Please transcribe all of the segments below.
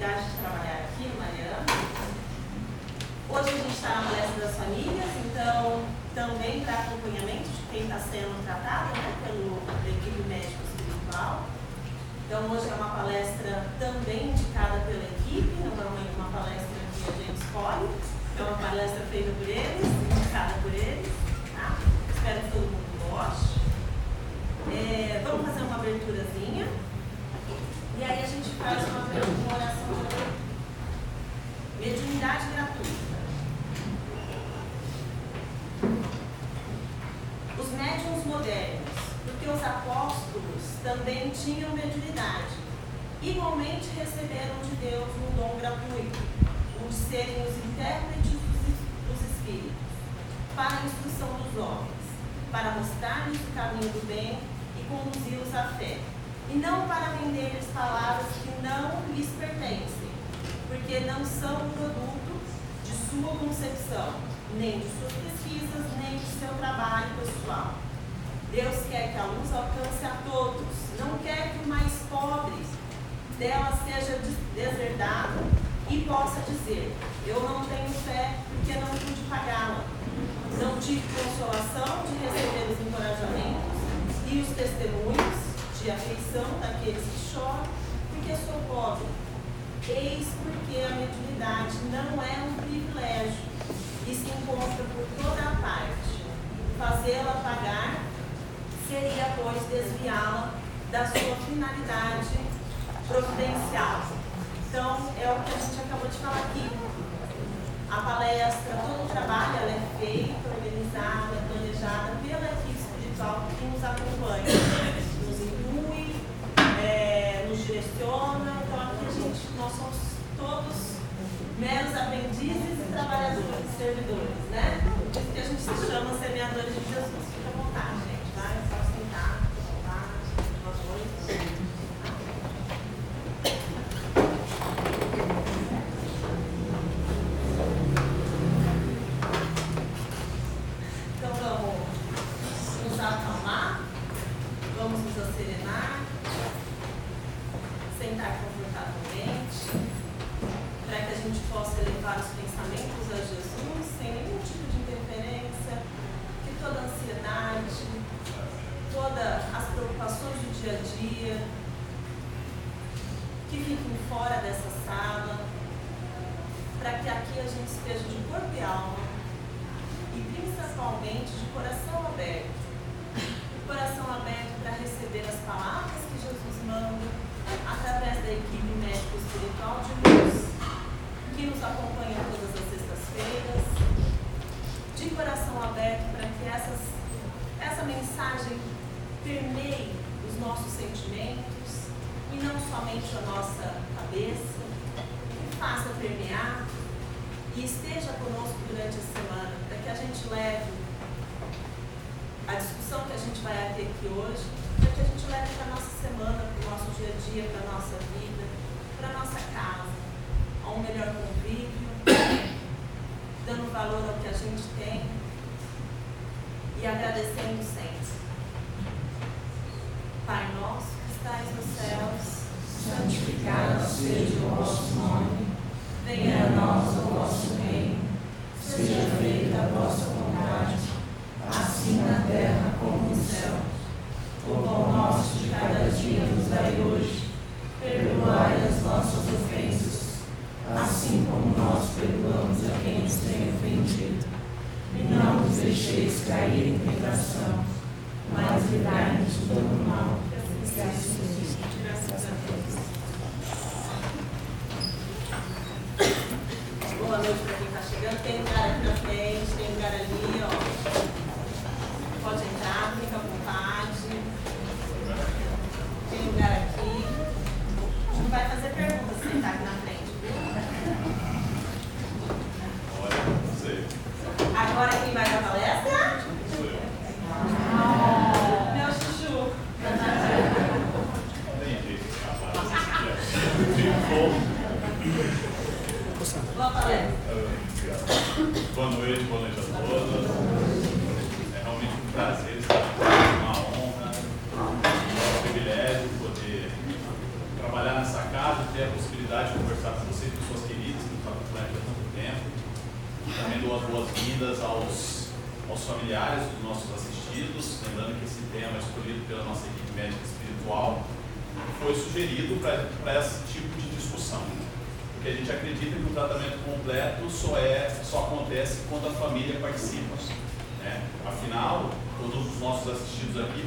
oportunidade de trabalhar aqui, Mariana. Hoje a gente está na palestra das famílias, então também para acompanhamento de quem está sendo tratado, né, pela equipe médica espiritual. Então hoje é uma palestra também indicada pela equipe, não é uma palestra que a gente escolhe, é uma palestra feita por eles, indicada por eles. Tá? Espero que todo mundo goste. Vamos fazer uma aberturazinha. E aí a gente faz uma oração de abertura. Mediunidade gratuita. Os médiuns modernos, porque os apóstolos também tinham mediunidade, igualmente receberam de Deus um dom gratuito, o de serem os intérpretes dos espíritos, para a instrução dos homens, para mostrar-lhes o caminho do bem e conduzi-los à fé, e não para vender-lhes palavras que não lhes pertencem, porque não são produto de sua concepção, nem de suas pesquisas, nem de seu trabalho pessoal. Deus quer que a luz alcance a todos, não quer que o mais pobre dela seja deserdado e possa dizer: eu não tenho fé porque não pude pagá-la. Não tive consolação de receber os encorajamentos e os testemunhos de afeição daqueles que choram, porque sou pobre. Eis porque a mediunidade não é um privilégio e se encontra por toda a parte. Fazê-la pagar seria, pois, desviá-la da sua finalidade providencial. Então, é o que a gente acabou de falar aqui. A palestra, todo o trabalho, ela é feita, organizada, planejada pela equipe espiritual que nos acompanha, nos inclui, nos direciona. Então, aqui nós somos todos meros aprendizes e trabalhadores, servidores, né? Por isso que a gente se chama semeadores de Jesus. Fica à vontade, gente, tá? É só sentar, fica à vontade, boa noite. Então vamos nos acalmar, vamos nos acerenar, sentar confortavelmente, para que a gente possa elevar os pensamentos a Jesus sem nenhum tipo de interferência, que toda ansiedade, todas as preocupações do dia a dia, que fiquem fora dessa sala, para que aqui a gente esteja de corpo e alma e principalmente de coração aberto. Coração aberto para receber as palavras que Jesus manda através da equipe médica espiritual de luz, que nos acompanha todas as sextas-feiras, de coração aberto para que essa mensagem permeie os nossos sentimentos e não somente a nossa cabeça, que faça permear e esteja conosco durante a semana, para que a gente leve a discussão que a gente vai ter aqui hoje, para que a gente leve para a nossa semana, para o nosso dia a dia, para a nossa vida, para a nossa casa, a um melhor convívio, dando valor ao que a gente tem e agradecendo sempre. Pai nosso que estais nos céus, santificado seja o vosso nome, venha a nós o vosso reino, seja feita a vossa vontade, assim na terra como no céu. O pão nosso de cada dia nos dai hoje, perdoai as nossas ofensas, assim como nós perdoamos a quem nos tem ofendido. E não nos deixeis cair em tentação, mas livrai-nos do todo mal. Graças a Deus. Boa noite para quem está chegando. Tem lugar aqui na frente, tem lugar ali, ó. Pode entrar, fica à vontade. Tem lugar aqui. A gente não vai fazer perguntas se sentar aqui na frente, viu? Agora quem vai dar palestra? Meu chuchu. Boa palestra. boas-vindas aos familiares dos nossos assistidos, lembrando que esse tema escolhido pela nossa equipe médica espiritual foi sugerido para esse tipo de discussão, porque a gente acredita que o tratamento completo só acontece quando a família participa, né? Afinal, todos os nossos assistidos aqui,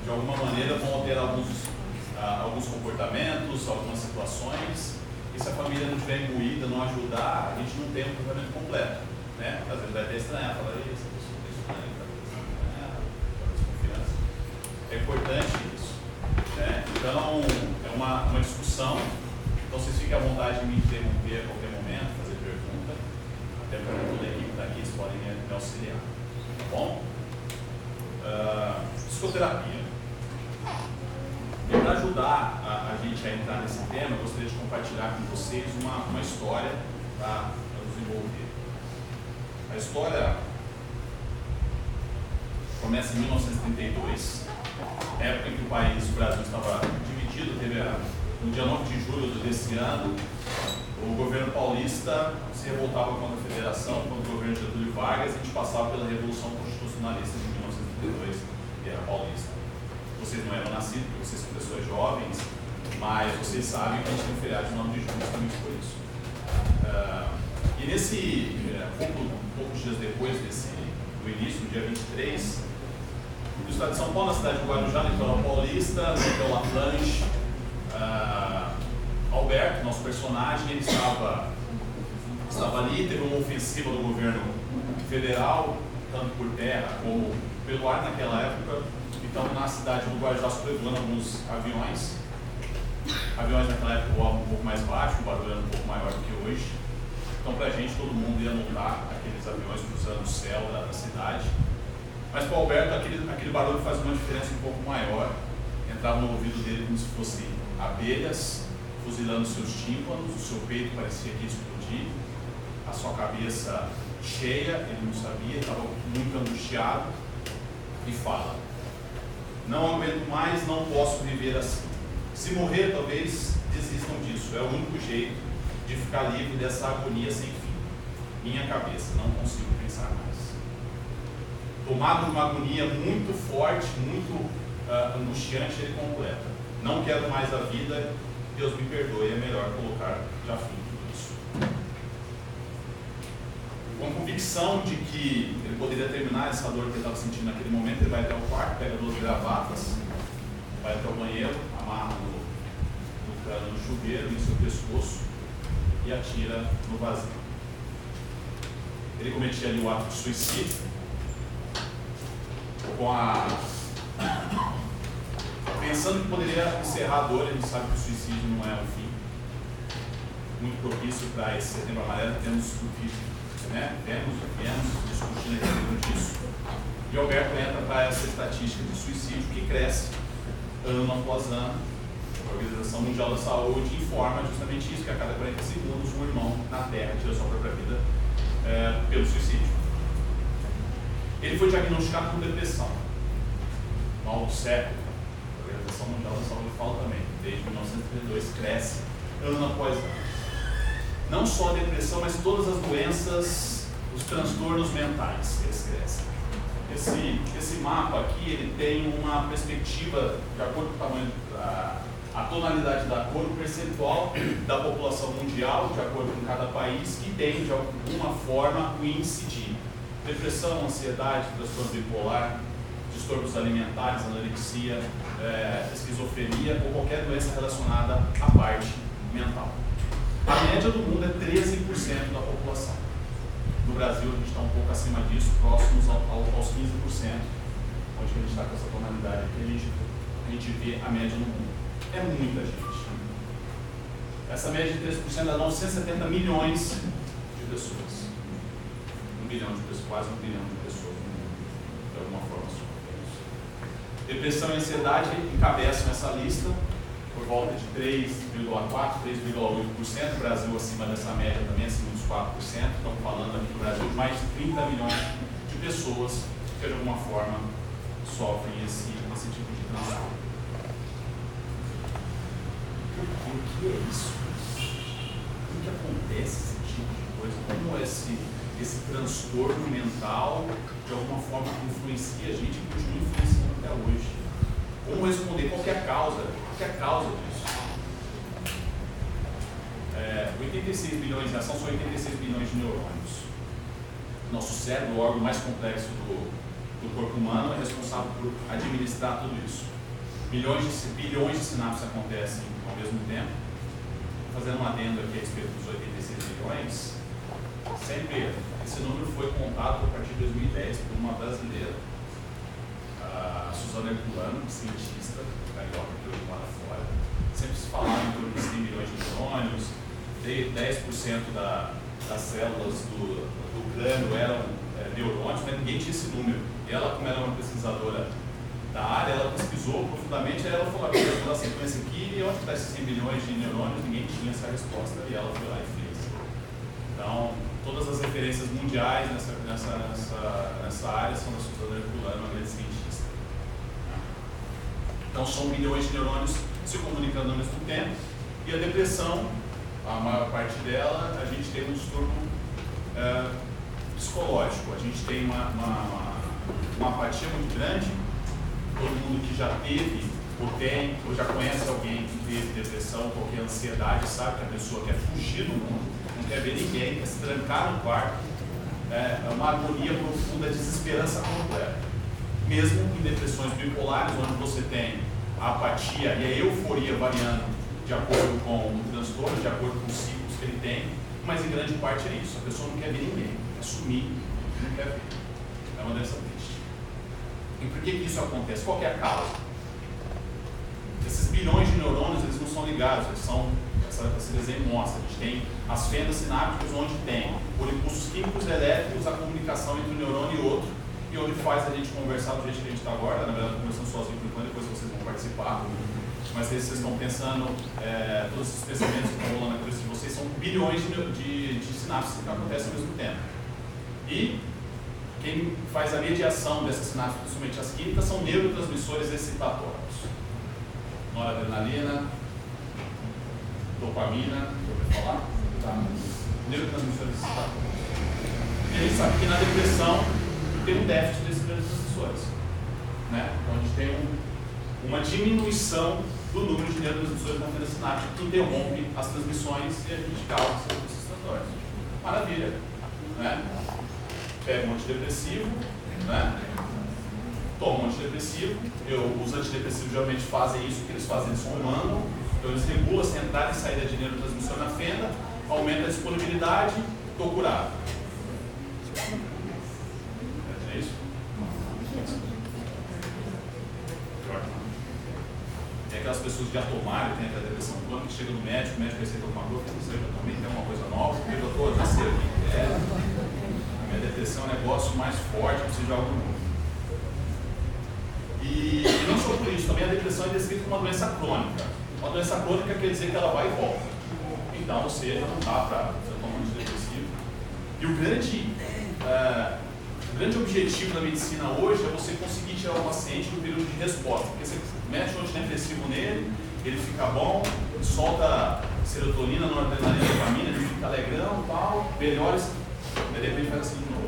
de alguma maneira, vão ter alguns comportamentos, algumas situações, e se a família não estiver imbuída, não ajudar, a gente não tem um tratamento completo, né? Às vezes vai até estranhar, falar isso, desconfiança. É importante isso, né? Então, é uma discussão, então vocês fiquem à vontade de me interromper a qualquer momento, fazer pergunta, até porque toda a equipe está aqui, vocês podem me auxiliar, tá bom? Psicoterapia. E para ajudar a gente a entrar nesse tema, eu gostaria de compartilhar com vocês uma história para nos envolver. A história começa em 1932, época em que o Brasil estava dividido. No dia 9 de julho desse ano, o governo paulista se revoltava contra a federação, contra o governo de Getúlio Vargas, e a gente passava pela Revolução Constitucionalista de 1932, que era paulista. Vocês não eram nascidos, porque vocês são pessoas jovens, mas vocês sabem que a gente tem um feriado de 9 de julho justamente por isso. E poucos dias depois do início, no dia 23, no estado de São Paulo, na cidade de Guarujá, no litoral paulista, no Hotel La Planche, Alberto, nosso personagem, ele estava ali, teve uma ofensiva do governo federal, tanto por terra como pelo ar naquela época. Então, na cidade do Guarujá, sobrevoando alguns aviões. Aviões naquela época voavam um pouco mais baixo, o barulho era um pouco maior do que hoje. Então, pra gente, todo mundo ia notar aqueles aviões cruzando o céu da cidade. Mas para o Alberto, aquele barulho faz uma diferença um pouco maior. Entrava no ouvido dele como se fossem abelhas fuzilando seus tímpanos, o seu peito parecia que ia explodir, a sua cabeça cheia, ele não sabia, estava muito angustiado, e fala: não aguento mais, não posso viver assim. Se morrer, talvez desistam disso. É o único jeito de ficar livre dessa agonia sem fim. Minha cabeça, não consigo pensar mais. Tomado de uma agonia muito forte, muito angustiante, ele completa: não quero mais a vida, Deus me perdoe, é melhor colocar já fim em tudo isso. Com a convicção de que ele poderia terminar essa dor que ele estava sentindo naquele momento, ele vai até o quarto, pega 12 gravatas, vai até o banheiro, amarra no cano do chuveiro, em seu pescoço, e atira no vazio. Ele cometia ali o ato de suicídio, pensando que poderia encerrar a dor. Ele sabe que o suicídio não é o fim. Muito propício para esse Setembro Amarelo, temos discutido, né? Viemos discutindo a respeito disso. E Alberto entra para essa estatística de suicídio que cresce ano após ano. A Organização Mundial da Saúde informa justamente isso, que a cada 40 segundos um irmão na Terra tira sua própria vida pelo suicídio. Ele foi diagnosticado com depressão. Mal do século, a Organização Mundial da Saúde fala também, desde 1932 cresce ano após ano. Não só a depressão, mas todas as doenças, os transtornos mentais, eles crescem. Esse mapa aqui, ele tem uma perspectiva, de acordo com o tamanho, a tonalidade da cor, o percentual da população mundial, de acordo com cada país, que tem de alguma forma o índice de depressão, ansiedade, transtorno bipolar, distúrbios alimentares, anorexia, esquizofrenia ou qualquer doença relacionada à parte mental. A média do mundo é 13% da população. No Brasil, a gente está um pouco acima disso, próximos aos 15%, onde a gente está com essa tonalidade aqui, a gente vê a média no mundo. É muita gente. Essa média de 13% dá 970 milhões de pessoas. 1 bilhão de pessoas, quase 1 bilhão de pessoas no mundo, de alguma forma. Depressão e ansiedade encabeçam essa lista, por volta de 3,4%, 3,8%, o Brasil acima dessa média também, acima dos 4%, estamos falando aqui no Brasil de mais de 30 milhões de pessoas que de alguma forma sofrem esse tipo de transtorno. O que é isso? O que acontece esse tipo de coisa? Como esse esse transtorno mental de alguma forma influencia a gente e continua influenciando até hoje. Como responder? Qual que é a causa? Qual que é a causa disso? 86 bilhões em ação são 86 bilhões de neurônios. Nosso cérebro, o órgão mais complexo do corpo humano, é responsável por administrar tudo isso. Bilhões de sinapses acontecem ao mesmo tempo. Fazendo um adendo aqui a respeito dos 86 bilhões, sempre esse número foi contado a partir de 2010 por uma brasileira, a Suzana Herculano, cientista carioca que hoje mora fora. Sempre se falava em torno de 100 bilhões de neurônios, 10% das células do crânio eram neurônios, mas ninguém tinha esse número. E ela, como era uma pesquisadora da área, ela pesquisou profundamente, aí ela falou, pela sequência aqui, onde está esses 100 bilhões de neurônios? Ninguém tinha essa resposta, e ela foi lá e fez. Então, todas as referências mundiais nessa área são da Suzana Herculano, uma grande cientista. Então, são bilhões de neurônios se comunicando ao mesmo tempo, e a depressão, a maior parte dela, a gente tem um distúrbio psicológico, a gente tem uma apatia muito grande. Todo mundo que já teve, ou tem, ou já conhece alguém que teve depressão, qualquer ansiedade, sabe que a pessoa quer fugir do mundo, não quer ver ninguém, quer se trancar no quarto. É uma agonia profunda, desesperança completa. Mesmo em depressões bipolares, onde você tem a apatia e a euforia variando de acordo com o transtorno, de acordo com os ciclos que ele tem, mas em grande parte é isso. A pessoa não quer ver ninguém, quer sumir, não quer ver. É uma doença triste. E por que isso acontece? Qual que é a causa? Esses bilhões de neurônios, eles não são ligados, eles são, esse desenho mostra, a gente tem as fendas sinápticas onde tem, por impulsos químicos e elétricos, a comunicação entre um neurônio e outro, e onde faz a gente conversar do jeito que a gente está agora, na verdade, conversando sozinho por enquanto, depois vocês vão participar, mas se vocês estão pensando, todos esses pensamentos que estão rolando na cabeça de vocês são bilhões de sinapses que acontecem ao mesmo tempo. E quem faz a mediação dessas sinapses, principalmente as químicas, são neurotransmissores excitatórios. Noradrenalina, dopamina, ouviu falar? Tá. Neurotransmissores excitatórios. E a gente sabe que na depressão tem um déficit desses neurotransmissores. Né? Então a gente tem uma diminuição do número de neurotransmissores na fenda sináptica que interrompe as transmissões e a gente causa esses efeitos excitatórios. Maravilha. Né? Pega um antidepressivo, né? Toma um antidepressivo. Os antidepressivos geralmente fazem isso, o que eles fazem, eles comandam. Então eles regulam essa entrada e saída de neurotransmissor na fenda, aumenta a disponibilidade, estou curado. É isso? Tem aquelas pessoas que já tomaram, tem aquela depressão crônica, que chega no médico, o médico receita alguma coisa, não sei, eu também tem uma coisa nova, porque doutor, já sei o que é. A depressão é um negócio mais forte, precisa de algo novo. E não só por isso, também a depressão é descrita como uma doença crônica. Uma doença crônica quer dizer que ela vai e volta. Então, ou seja, não dá para você tomar um antidepressivo. E o grande objetivo da medicina hoje é você conseguir tirar o paciente do período de resposta. Porque você mete um antidepressivo nele, ele fica bom, solta serotonina, noradrenalina, dopamina, ele fica alegrão, tal, melhora. De repente faz assim de novo.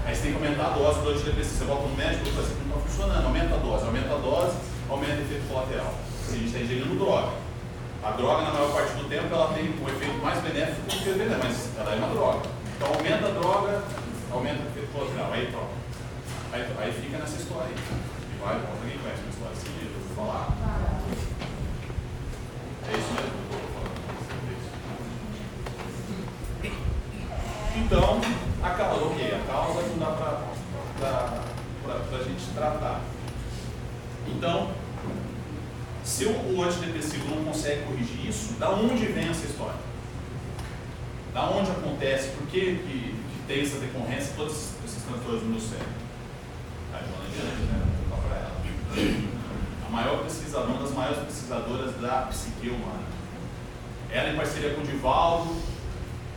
Aí você tem que aumentar a dose do antidepressivo. Você volta no médico e fala assim, não está funcionando. Aumenta a dose, aumenta o efeito colateral. Se a gente está ingerindo droga. A droga, na maior parte do tempo, ela tem um efeito mais benéfico do que o veneno, mas ela é uma droga. Então aumenta a droga, aumenta o efeito colateral. Aí troca. Aí fica nessa história aí. E vai, volta, alguém conhece uma história assim, eu vou falar. É isso mesmo que eu estou falando. Então, a causa não dá para a gente tratar. Então, se o antidepressivo não consegue corrigir isso, da onde vem essa história? Da onde acontece? Por que tem essa decorrência, todos esses transtornos no cérebro? Aí, vou falar para ela. A maior pesquisadora, uma das maiores pesquisadoras da psique humana. Ela, em parceria com o Divaldo,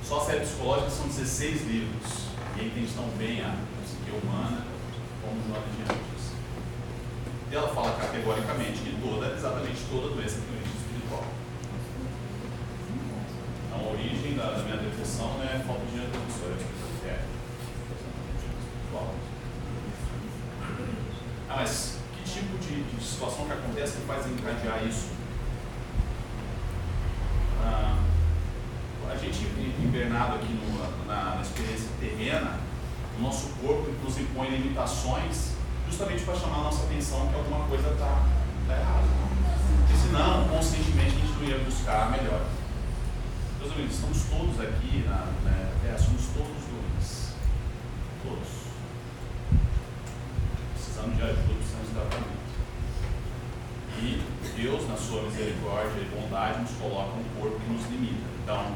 só a série psicológica são 16 livros. E aí entende tão bem a psique humana como o Joana de Anjos. E ela fala categoricamente que exatamente toda doença tem origem espiritual. Então a origem da minha depressão não é falta de neurotransmissor, é espiritual. Ah, mas que tipo de situação que acontece que faz encadear isso? A gente, invernado aqui na experiência terrena, o nosso corpo nos impõe limitações justamente para chamar a nossa atenção que alguma coisa está errada. Porque senão, conscientemente, a gente não ia buscar melhor. Meus amigos, estamos todos aqui na Terra, somos todos doentes. Todos. Precisamos de ajuda, precisamos de tratamento. E Deus, na sua misericórdia e bondade, nos coloca um corpo que nos limita. Então,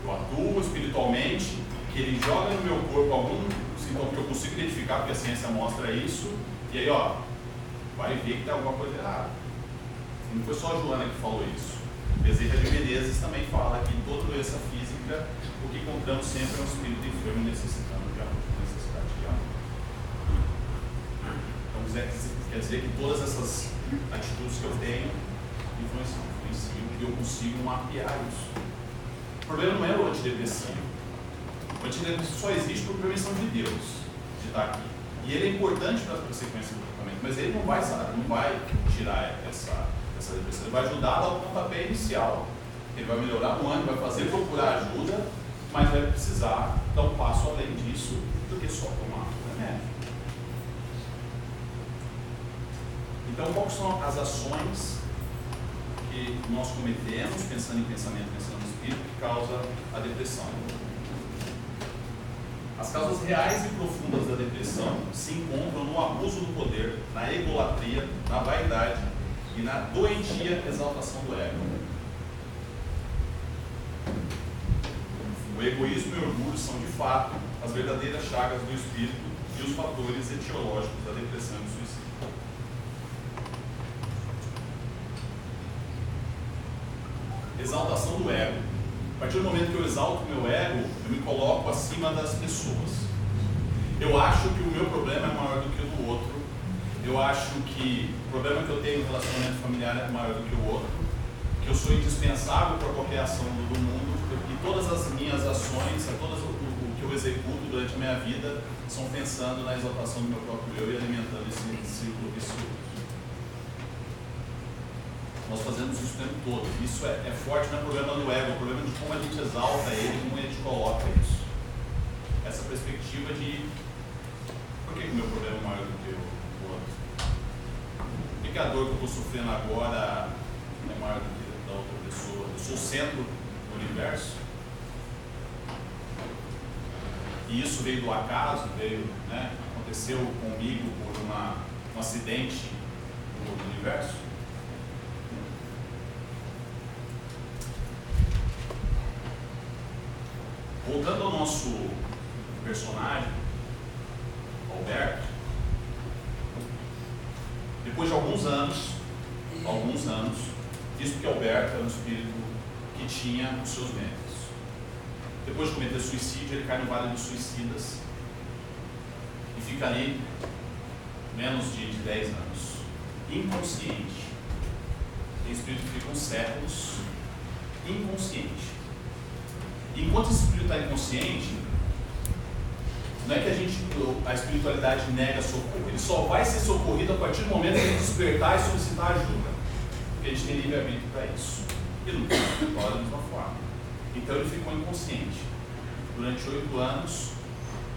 eu atuo espiritualmente, que Ele joga no meu corpo algum sintoma que eu consigo identificar, porque a ciência mostra isso, e aí, vai ver que tem alguma coisa errada. E não foi só a Joana que falou isso. Bezerra de Menezes também fala que em toda doença física, o que encontramos sempre é um espírito enfermo necessitando de amor, necessidade de amor. Então, quer dizer que todas essas atitudes que eu tenho influenciam, e eu consigo mapear isso. O problema não é o antidepressivo. O antidepressivo só existe por permissão de Deus de estar aqui. E ele é importante para as consequências do tratamento, mas ele não vai tirar essa depressão. Ele vai ajudar a dar o pontapé inicial. Ele vai melhorar o ânimo, vai fazer procurar ajuda, mas vai precisar dar um passo além disso do que só tomar remédio. Então, quais são as ações que nós cometemos, pensando em pensamento, pensando no espírito, que causa a depressão? As causas reais e profundas da depressão se encontram no abuso do poder, na egolatria, na vaidade e na doentia exaltação do ego. O egoísmo e o orgulho são, de fato, as verdadeiras chagas do espírito e os fatores etiológicos da depressão e do suicídio. Exaltação do ego. A partir do momento que eu exalto o meu ego, eu me coloco acima das pessoas. Eu acho que o meu problema é maior do que o do outro. Eu acho que o problema que eu tenho no relacionamento familiar é maior do que o outro. Que eu sou indispensável para qualquer ação do mundo. E todas as minhas ações, o que eu executo durante a minha vida, são pensando na exaltação do meu próprio eu e alimentando esse círculo vicioso. Nós fazemos isso o tempo todo. Isso é forte, não é problema do ego, é problema de como a gente exalta ele, como a gente coloca isso. Essa perspectiva de por que o meu problema é maior do que o outro? Por que a dor que eu estou sofrendo agora é maior do que da outra pessoa? Eu sou o centro do universo. E isso veio do acaso, aconteceu comigo por um acidente no universo. Voltando ao nosso personagem, Alberto, depois de alguns anos, isso porque Alberto era um espírito que tinha os seus méritos. Depois de cometer suicídio, ele cai no Vale dos Suicidas e fica ali menos de 10 anos, inconsciente. Tem espíritos que ficam séculos inconsciente. Enquanto esse espírito está inconsciente, não é que a espiritualidade nega socorro, ele só vai ser socorrido a partir do momento que ele despertar e solicitar ajuda, porque a gente tem livre-arbítrio para isso. E não tem espiritual da mesma forma. Então ele ficou inconsciente durante 8 anos,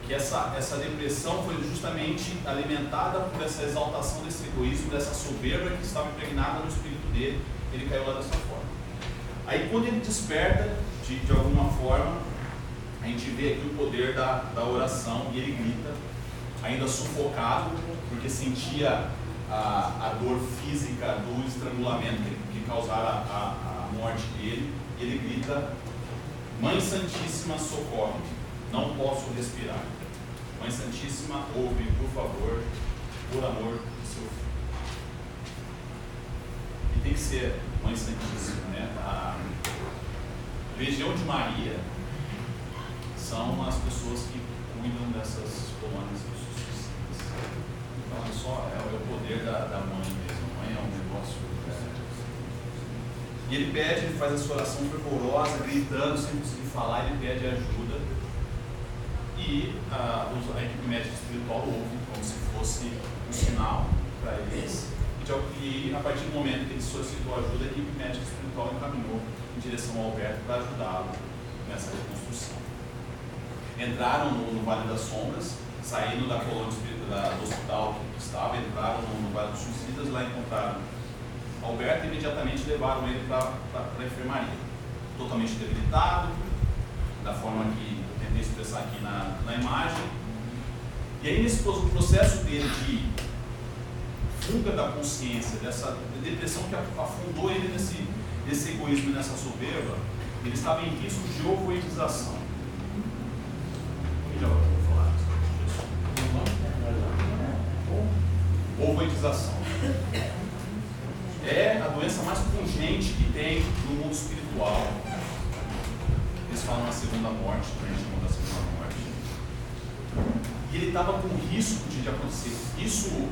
que essa depressão foi justamente alimentada por essa exaltação desse egoísmo, dessa soberba que estava impregnada no espírito dele. Ele caiu lá dessa forma. Aí quando ele desperta, de alguma forma, a gente vê aqui o poder da oração, e ele grita, ainda sufocado, porque sentia a dor física do estrangulamento que causara a morte dele. E ele grita: Mãe Santíssima, socorre-me, não posso respirar. Mãe Santíssima, ouve, por favor, por amor do seu filho. E tem que ser Mãe Santíssima, né? A Legião de Maria são as pessoas que cuidam dessas colônias dos suicidas. Então é o poder da mãe mesmo. A mãe é um negócio. E ele faz essa oração fervorosa, gritando, sem conseguir falar, ele pede ajuda. e a equipe médica espiritual ouve como se fosse um sinal para eles. E a partir do momento que ele solicitou ajuda, a equipe médica espiritual encaminhou em direção ao Alberto para ajudá-lo nessa reconstrução. Entraram no Vale das Sombras, saíram da colônia do hospital que estava, entraram no Vale dos Suicidas, lá encontraram Alberto e imediatamente levaram ele para a enfermaria. Totalmente debilitado, da forma que eu tentei expressar aqui na imagem. E aí, nesse processo dele de fuga da consciência, dessa depressão que afundou ele nesse egoísmo e nessa soberba, ele estava em risco de ovoidização. Já vou falar disso. Ovoidização é a doença mais pungente que tem no mundo espiritual. Eles falam na segunda morte, que a gente chama da segunda morte. E ele estava com risco de acontecer. Isso,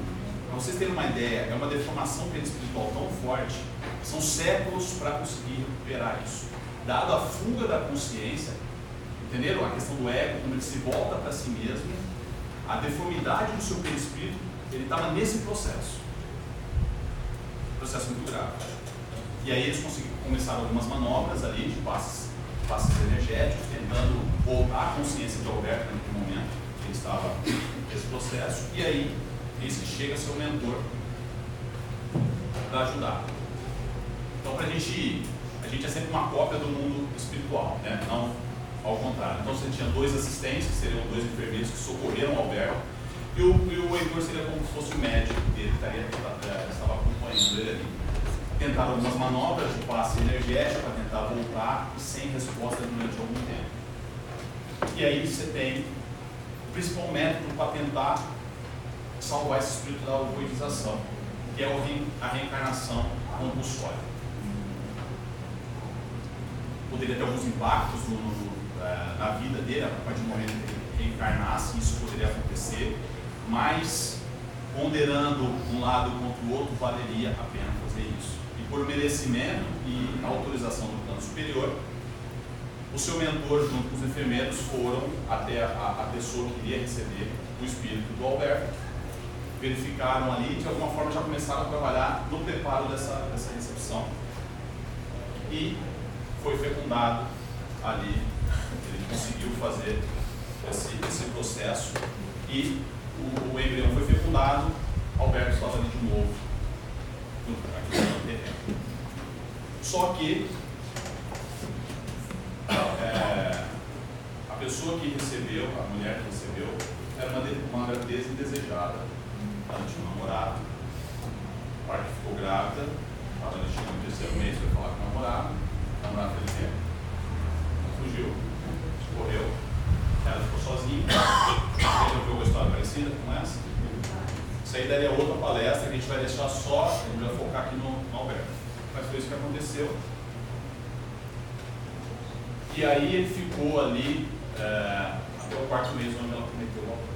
para vocês terem uma ideia, é uma deformação perispiritual tão forte, que são séculos para conseguir recuperar isso. Dado a fuga da consciência, entenderam? A questão do ego, como ele se volta para si mesmo, a deformidade do seu perispírito, ele estava nesse processo. Processo muito grave. E aí eles começaram algumas manobras ali de passes energéticos, tentando voltar à consciência de Alberto naquele momento que ele estava nesse processo. E aí, eis que chega seu mentor para ajudar. Então, a gente é sempre uma cópia do mundo espiritual, né? Não ao contrário. Então, você tinha dois assistentes, que seriam dois enfermeiros que socorreram Alberto, e o Heitor seria como se fosse o médico dele, que estava acompanhando ele ali. Tentaram algumas manobras de passe energético para tentar voltar e sem resposta durante algum tempo. E aí você tem o principal método para tentar salvar esse espírito da ovoidização, que é a reencarnação compulsória. Poderia ter alguns impactos na vida dele, a partir do momento que ele reencarnasse, isso poderia acontecer, mas ponderando um lado contra o outro, valeria a pena fazer isso. E por merecimento e autorização do plano superior, o seu mentor, junto com os enfermeiros, foram até a pessoa que iria receber o espírito do Alberto, verificaram ali, de alguma forma já começaram a trabalhar no preparo dessa recepção. E foi fecundado ali, ele conseguiu fazer esse processo e o embrião foi fecundado, Alberto estava ali de novo, aqui no terreno. Só que a pessoa que recebeu, a mulher que recebeu, era uma gravidez indesejada. Ela tinha um namorado, a parte ficou grávida, estava chegando no terceiro mês, foi falar com o namorado fez tempo, fugiu, correu, ela ficou sozinha. Você já viu uma história parecida com essa? Isso aí daria outra palestra que a gente vai deixar só, a gente vai focar aqui no Alberto. Mas foi isso que aconteceu. E aí ele ficou ali até o quarto mês onde ela cometeu o aborto.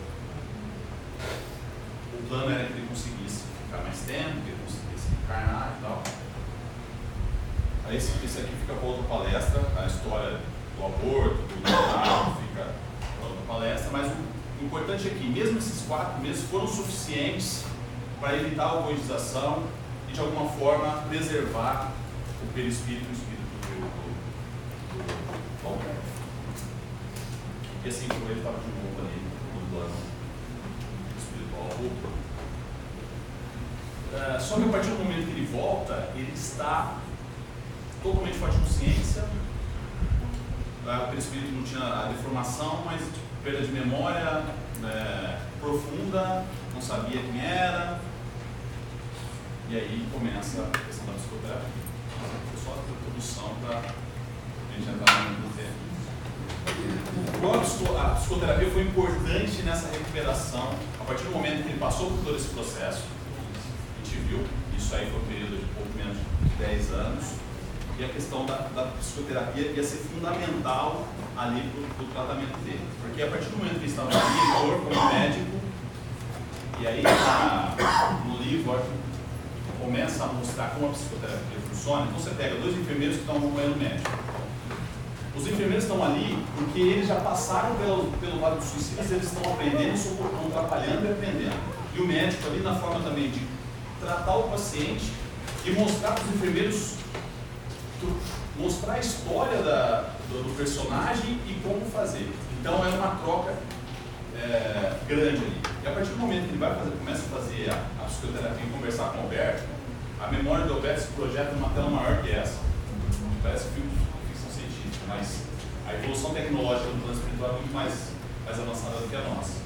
O plano era que ele conseguisse ficar mais tempo, que ele conseguisse encarnar e tal. Aí esse aqui fica para outra palestra, a história do aborto, do namorado, fica para outra palestra, mas o importante é que mesmo esses 4 meses foram suficientes para evitar a ovoidização e de alguma forma preservar o perispírito e o espírito do Alberto. E assim como ele estava de novo ali no plano espiritual outro. Só que a partir do momento que ele volta, ele está totalmente fora de consciência, o perispírito não tinha a deformação, mas perda de memória profunda, não sabia quem era, e aí começa a questão da psicoterapia. Foi só a introdução para a gente entrar no tema. A psicoterapia foi importante nessa recuperação, a partir do momento que ele passou por todo esse processo, a gente viu, isso aí foi um período de pouco menos de 10 anos, e a questão da psicoterapia ia ser fundamental ali para o tratamento dele. Porque a partir do momento que ele estava ali, como médico, e aí no livro começa a mostrar como a psicoterapia funciona. Então você pega 2 enfermeiros que estão acompanhando o médico. Os enfermeiros estão ali porque eles já passaram pelo lado dos suicidas, eles estão aprendendo, estão trabalhando e aprendendo. E o médico ali na forma também de tratar o paciente e mostrar para os enfermeiros, mostrar a história do personagem e como fazer. Então é uma troca grande ali. E a partir do momento que ele começa a fazer a psicoterapia e conversar com o Alberto, a memória do Alberto se projeta numa tela maior que essa. Parece filme de ficção científica, mas a evolução tecnológica do plano espiritual é muito mais avançada do que a nossa.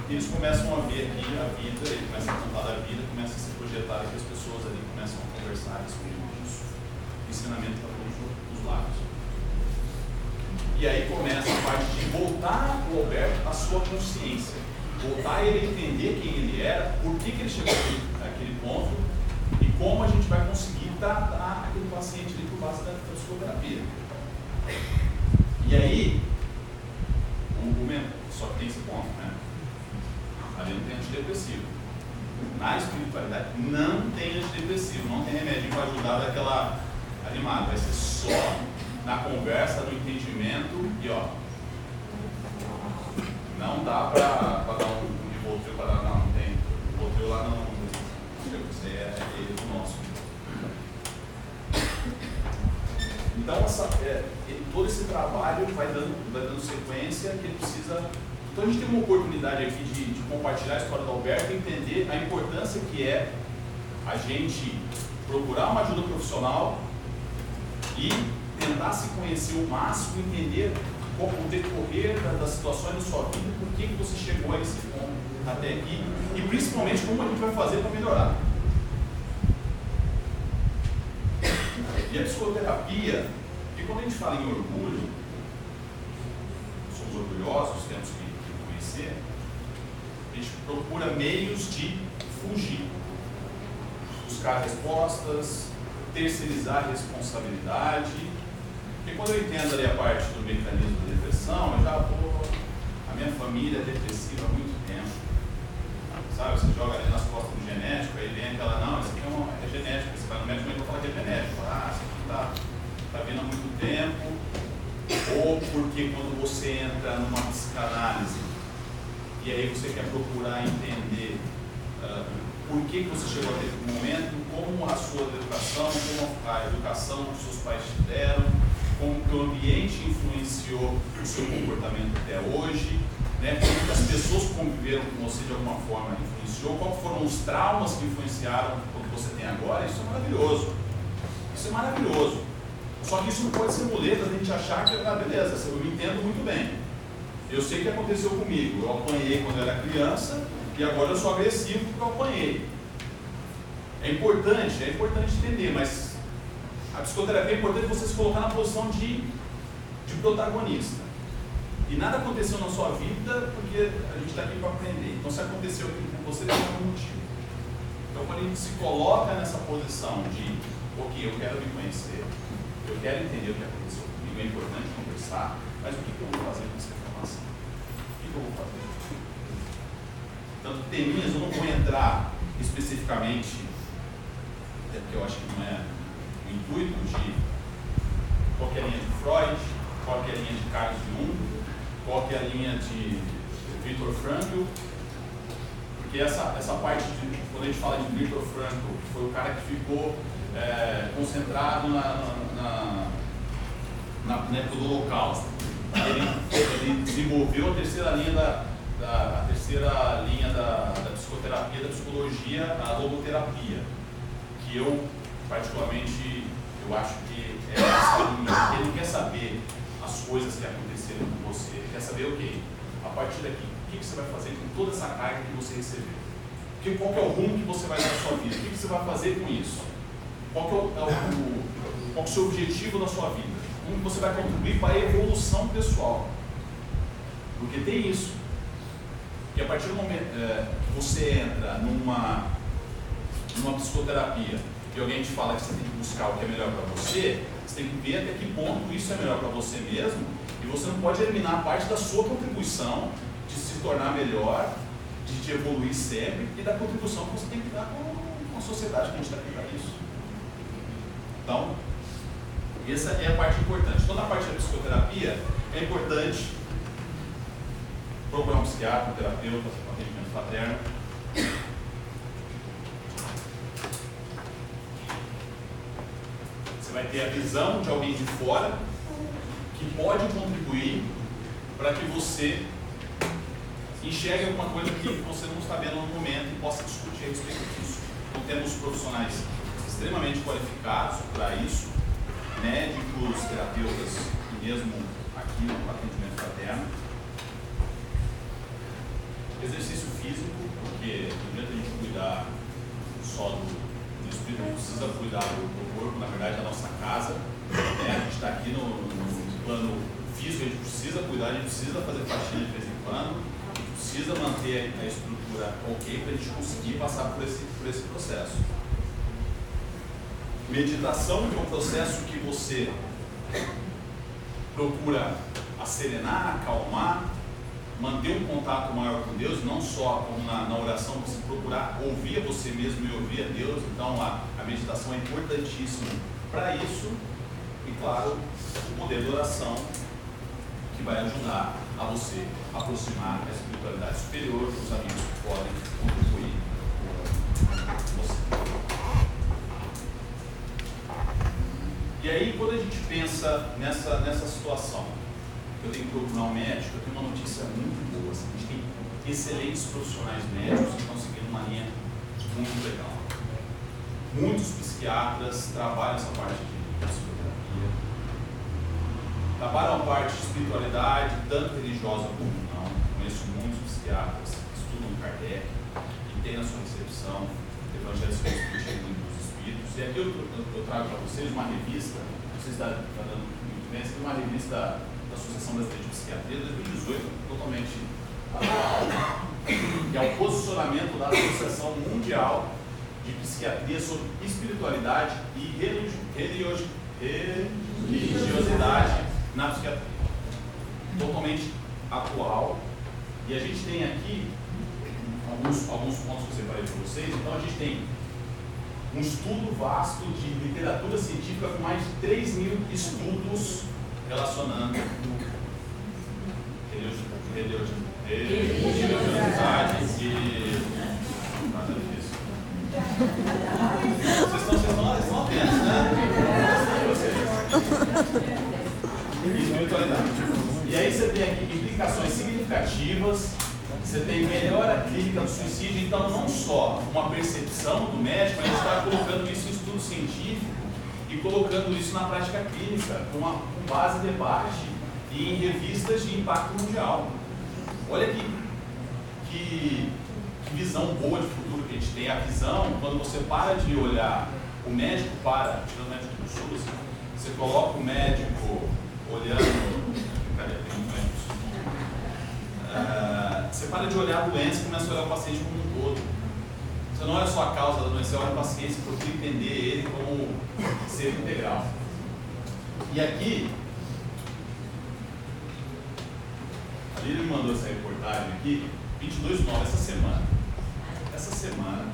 E eles começam a ver aqui a vida, ele começa a contar da vida, começa a se projetar aqui, as pessoas ali começam a conversar a respeito disso. Ensinamento para todos os lados. E aí começa a parte de voltar o Alberto à sua consciência, voltar ele a entender quem ele era, por que ele chegou àquele ponto e como a gente vai conseguir tratar aquele paciente ali por base da psicoterapia. E aí, só que tem esse ponto, né? Ali não tem antidepressivo. Na espiritualidade não tem antidepressivo, não tem remédio para ajudar daquela animada, vai ser só na conversa, no entendimento e ó, não dá para dar um Rivotril para dar, não tem Rivotril lá não, isso aí é do nosso. Então todo esse trabalho vai dando sequência que ele precisa. Então a gente tem uma oportunidade aqui de compartilhar a história do Alberto e entender a importância que é a gente procurar uma ajuda profissional e tentar se conhecer o máximo, entender o decorrer das situações da sua vida, por que você chegou a esse ponto até aqui e principalmente como a gente vai fazer para melhorar. E a psicoterapia, porque quando a gente fala em orgulho, somos orgulhosos, temos que conhecer, a gente procura meios de fugir, buscar respostas, terceirizar a responsabilidade. Porque quando eu entendo ali a parte do mecanismo da depressão, eu já vou. A minha família é depressiva há muito tempo. Sabe, você joga ali nas costas do genético, aí vem aquela, não, isso aqui é genético, você vai no médico e vai falar que é genético. Ah, isso aqui está vindo há muito tempo. Ou porque quando você entra numa psicanálise e aí você quer procurar entender por que você chegou até esse momento, como a sua educação, como a educação que seus pais te deram, como que o ambiente influenciou o seu comportamento até hoje, né? Como que as pessoas que conviveram com você de alguma forma influenciou, quais foram os traumas que influenciaram o que você tem agora. Isso é maravilhoso. Isso é maravilhoso. Só que isso não pode ser muleta da gente achar que, beleza, eu me entendo muito bem. Eu sei o que aconteceu comigo. Eu apanhei quando eu era criança e agora eu sou agressivo porque eu apanhei. É importante entender, mas a psicoterapia é importante você se colocar na posição de protagonista. E nada aconteceu na sua vida porque a gente está aqui para aprender. Então, se aconteceu aqui com você, tem um motivo. Então, quando a gente se coloca nessa posição de, ok, eu quero me conhecer, eu quero entender o que aconteceu comigo, é importante conversar, mas o que eu vou fazer com essa informação? O que eu vou fazer? Tanto teminhas, eu não vou entrar especificamente, até porque eu acho que não é o intuito de qualquer linha de Freud, qualquer linha de Carlos Jung, qualquer linha de Viktor Frankl, porque essa parte, quando a gente fala de Viktor Frankl, foi o cara que ficou concentrado na época do Holocausto. Ele desenvolveu a terceira linha da psicoterapia, da psicologia, a logoterapia, que eu, particularmente, eu acho que é essa linha. Ele quer saber as coisas que aconteceram com você, ele quer saber, ok, a partir daqui, o que você vai fazer com toda essa carga que você recebeu? Qual que é o rumo que você vai dar na sua vida? O que você vai fazer com isso? Qual que é o seu objetivo na sua vida? Como você vai contribuir para a evolução pessoal? Porque tem isso. E a partir do momento que você entra numa psicoterapia e alguém te fala que você tem que buscar o que é melhor para você, você tem que ver até que ponto isso é melhor para você mesmo, e você não pode eliminar parte da sua contribuição de se tornar melhor, de evoluir sempre, e da contribuição que você tem que dar com a sociedade que a gente está aqui para isso. Então, E essa é a parte importante. Toda a parte da psicoterapia é importante procurar um psiquiatra, um terapeuta, um atendimento fraterno. Você vai ter a visão de alguém de fora que pode contribuir para que você enxergue alguma coisa que você não está vendo no momento e possa discutir a respeito disso. Então temos profissionais extremamente qualificados para isso, médicos, terapeutas e mesmo aqui no atendimento fraterno. Exercício físico, porque não adianta a gente cuidar só do espírito, a gente precisa cuidar do corpo, na verdade é a nossa casa, né? A gente está aqui no plano físico, a gente precisa cuidar, a gente precisa fazer faxina de vez em quando, a gente precisa manter a estrutura ok para a gente conseguir passar por esse processo. Meditação é um processo que você procura acerenar, acalmar, manter um contato maior com Deus, não só como na oração, você procurar ouvir a você mesmo e ouvir a Deus. Então a meditação é importantíssima para isso. E claro, o poder da oração, que vai ajudar a você aproximar a espiritualidade superior, os amigos que podem contribuir com você. E aí, quando a gente pensa nessa situação, eu tenho que procurar um médico, eu tenho uma notícia muito boa. Assim, a gente tem excelentes profissionais médicos que estão seguindo uma linha muito legal. Muitos psiquiatras trabalham essa parte de psicoterapia, trabalham a parte de espiritualidade, tanto religiosa como não. Conheço muitos psiquiatras que estudam Kardec, que têm na sua recepção Evangelho segundo o Espiritismo dos Espíritos. E aqui eu trago para vocês uma revista, não sei se está dando muito bem, essa é uma revista da Associação Brasileira de Psiquiatria de 2018, totalmente atual, que é o posicionamento da Associação Mundial de Psiquiatria sobre espiritualidade e religiosidade na psiquiatria. Totalmente atual. E a gente tem aqui alguns pontos que eu separei para vocês. Então a gente tem um estudo vasto de literatura científica com mais de 3.000 estudos relacionando religiosidade e... Vocês estão atentos, né? Espiritualidade. E aí você tem aqui implicações significativas, você tem melhora clínica do suicídio, então não só uma percepção do médico, mas a gente está colocando isso em estudo científico e colocando isso na prática clínica, com base em debate e em revistas de impacto mundial. Olha que visão boa de futuro que a gente tem. A visão, quando você para de olhar, o médico para, tirando o médico do SUS, você coloca o médico olhando, cadê? Tem um médico. Você para de olhar a doença e começa a olhar o paciente como um todo. Você não olha só a causa da doença, você olha o paciente e procura entender ele como ser integral. E aqui, a Lília me mandou essa reportagem aqui, 22/9, essa semana,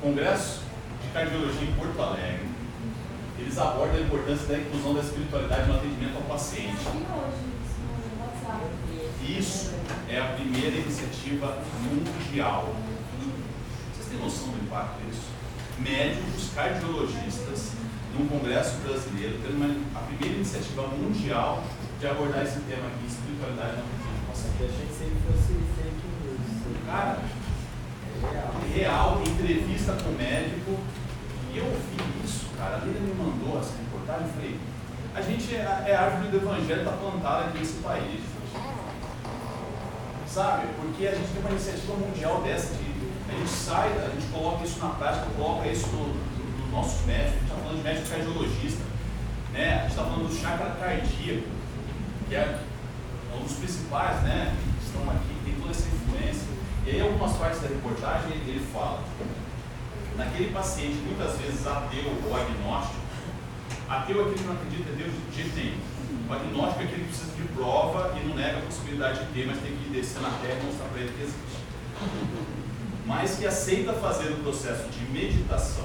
Congresso de Cardiologia em Porto Alegre, eles abordam a importância da inclusão da espiritualidade no atendimento ao paciente. Isso é a primeira iniciativa mundial. Vocês têm noção do impacto disso? Médicos, cardiologistas, num congresso brasileiro, tendo a primeira iniciativa mundial de abordar esse tema aqui, espiritualidade no atendimento ao paciente. Eu achei que sempre fosse fake news. Cara, é real, entrevista com o médico, e eu ouvi isso, cara. A Lília me mandou essa reportagem e falei, a gente é árvore do evangelho, está plantada aqui nesse país. Sabe? Porque a gente tem uma iniciativa mundial dessa, a gente sai, a gente coloca isso na prática, coloca isso nos nossos médicos. A gente está falando de médico cardiologista, né? A gente está falando do chakra cardíaco, que é um dos principais, né? Que estão aqui, tem toda essa influência. E aí, algumas partes da reportagem, ele fala, naquele paciente, muitas vezes ateu ou agnóstico, ateu é aquele que não acredita em Deus de jeito nenhum. O agnóstico é aquele que precisa de prova e não nega a possibilidade de ter, mas tem que descer na terra e mostrar para ele que existe. Mas que aceita fazer o processo de meditação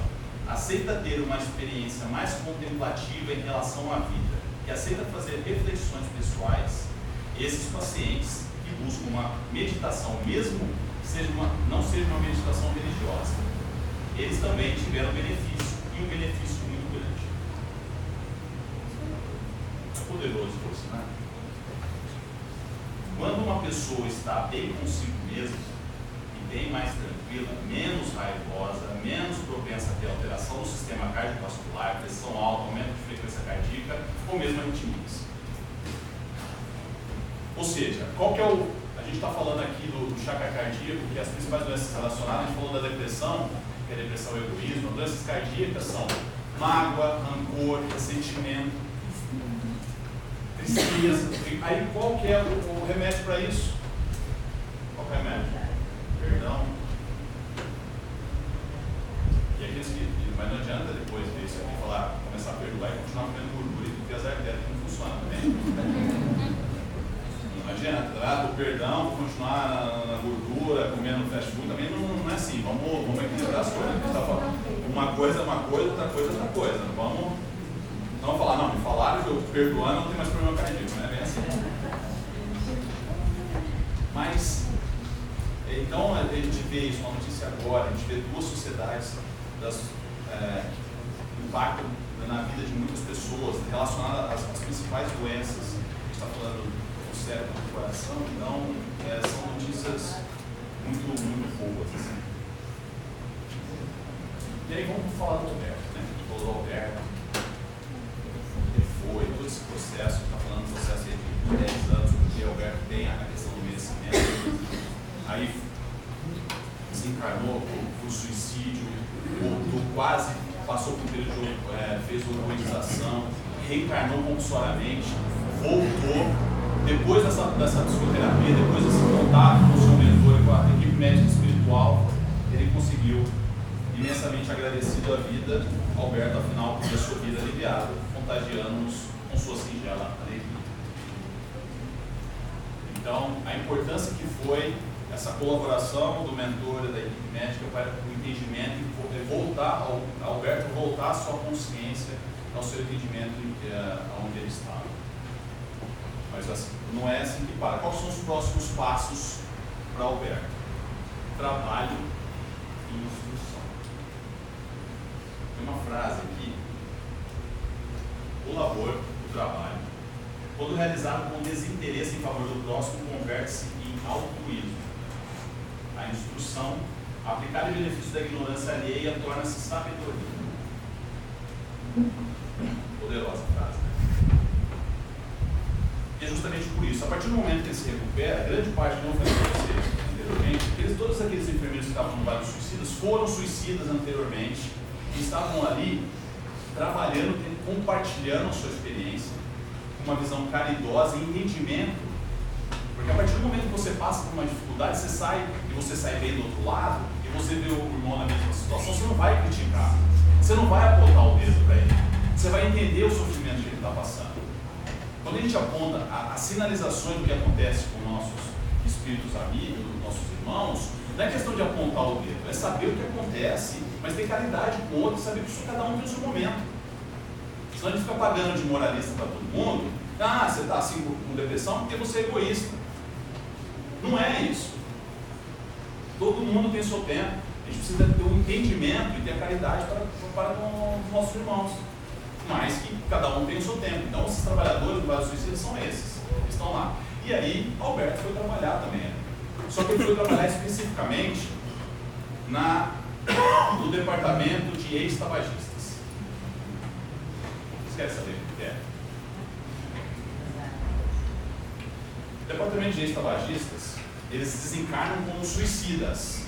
aceita ter uma experiência mais contemplativa em relação à vida, que aceita fazer reflexões pessoais, esses pacientes que buscam uma meditação, mesmo que não seja uma meditação religiosa, eles também tiveram benefício, e um benefício muito grande. É poderoso isso, né? Quando uma pessoa está bem consigo mesma, e bem mais tranquila, menos raivosa, menos propensa a ter alteração no sistema cardiovascular, pressão alta, aumento de frequência cardíaca, ou mesmo arritmias. Ou seja, qual que é o... A gente está falando aqui do chakra cardíaco, que as principais doenças relacionadas, a gente falou da depressão, que é a depressão e o egoísmo. As doenças cardíacas são mágoa, rancor, ressentimento, tristeza. Aí qual que é o remédio para isso? Qual que é o remédio? Perdão. E aqueles que... Mas não adianta depois disso aqui falar, começar a perdoar e continuar comendo gordura, porque as artérias não funcionam também. Não adianta, perdão, vou continuar na gordura, comendo fast food, também não é assim. Vamos equilibrar as coisas. Tá falando. Uma coisa é uma coisa, outra coisa é outra coisa. Não vamos falar, não, me falaram que eu perdoando não tem mais problema cardíaco, não é bem assim. Mas, então a gente vê isso, uma notícia agora, a gente vê duas sociedades impacto na vida de muitas pessoas relacionadas às principais doenças. A gente está falando do cérebro, do coração, então são notícias muito, muito boas. Assim. E aí vamos falar do Alberto, né? A gente falou do Alberto, ele foi, todo esse processo, está falando do processo de 10 anos, porque o Alberto tem a questão do merecimento, aí desencarnou por suicídio, voltou, quase passou por um período de fez horrorização, reencarnou compulsoriamente, voltou, depois dessa psicoterapia, depois desse contato com o seu mentor, com a equipe médica espiritual, ele conseguiu, imensamente agradecido à vida, Alberto, afinal, por sua vida aliviada, contagiando-nos com sua singela alegria. Então, a importância que foi essa colaboração do mentor e da equipe médica para o entendimento e voltar, Alberto voltar à sua consciência, ao seu entendimento onde ele estava. Mas assim, não é assim que para. Quais são os próximos passos para Alberto? Trabalho e instrução. Tem uma frase aqui: o labor, o trabalho, quando realizado com desinteresse em favor do próximo, converte-se em altruísmo. A instrução, aplicada em benefício da ignorância alheia, torna-se sabedoria. Poderosa frase. E é justamente por isso, a partir do momento que ele se recupera, grande parte, como eu falei para vocês anteriormente, todos aqueles enfermeiros que estavam no Vale dos Suicidas foram suicidas anteriormente e estavam ali trabalhando, compartilhando a sua experiência, com uma visão caridosa e entendimento. Porque a partir do momento que você passa por uma dificuldade, você sai bem do outro lado, e você vê o irmão na mesma situação, você não vai criticar, você não vai apontar o dedo para ele, você vai entender o sofrimento que ele está passando. Quando a gente aponta as sinalizações do que acontece com nossos espíritos amigos, nossos irmãos, não é questão de apontar o dedo, é saber o que acontece, mas ter caridade com o outro, saber que cada um tem o seu momento. Senão a gente fica pagando de moralista para todo mundo. Ah, você está assim com depressão porque você é egoísta. Não é isso. Todo mundo tem o seu tempo. A gente precisa ter um entendimento e ter a caridade para com os nossos irmãos. Mas que cada um tem o seu tempo. Então, esses trabalhadores do Vale dos Suicidas são esses. Eles estão lá. E aí, Alberto foi trabalhar também. Só que ele foi trabalhar especificamente no departamento de ex-tabagistas. Vocês querem saber o que é? O departamento de ex-tabagistas, eles desencarnam como suicidas.